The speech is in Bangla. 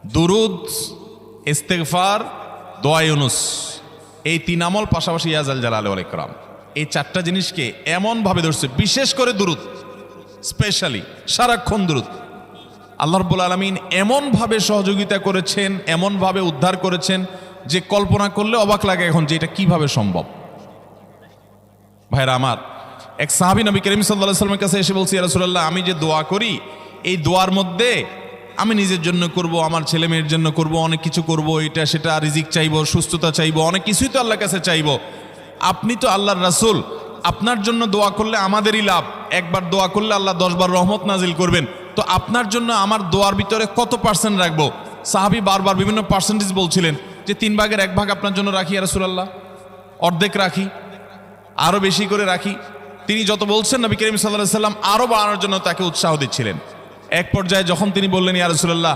দুরুদ, ইস্তেগফার, দোয়া ইউনুস, এই তিন আমল পাশাপাশি ইয়াজাল জালাল ওয়াল ইকরাম, এই চারটা জিনিসকে এমনভাবে ধরছে, বিশেষ করে দুরুদ, স্পেশালি সারাক্ষণ দুরুদ। আল্লাহ রাব্বুল আলামিন এমনভাবে সহযোগিতা করেছেন, এমনভাবে উদ্ধার করেছেন যে কল্পনা করলে অবাক লাগে এখন যে এটা কিভাবে সম্ভব। ভাইরা আমার, এক সাহাবী নবী করিম সাল্লাল্লাহু আলাইহি ওয়াসাল্লামের কাছে এসে বলছি, ইয়া রাসূলুল্লাহ, আমি যে দোয়া করি এই দোয়ার মধ্যে আমি নিজের জন্য করব, আমার ছেলে মেয়ের জন্য করব, অনেক কিছু করব, এটা সেটা, রিজিক চাইবো, সুস্থতা চাইবো, অনেক কিছুই তো আল্লাহর কাছে চাইবো। আপনি তো আল্লাহর রাসূল, আপনার জন্য দোয়া করলে আমাদেরই লাভ, একবার দোয়া করলে আল্লাহ 10 বার রহমত নাজিল করবেন, তো আপনার জন্য আমার দোয়ার ভিতরে কত পার্সেন্ট রাখবো? সাহাবী বারবার বিভিন্ন পার্সেন্টেজ বলছিলেন যে 3 ভাগের 1 ভাগ আপনার জন্য রাখি ইয়া রাসূলুল্লাহ, অর্ধেক রাখি, আরো বেশি করে রাখি। তিনি যত বলছেন নবী করিম সাল্লাল্লাহু আলাইহি ওয়াসাল্লাম আরো বাড়ানোর জন্য তাকে উৎসাহ দিচ্ছিলেন। এক পর্যায়ে যখন তিনি বললেন, ইয়া রাসূলুল্লাহ,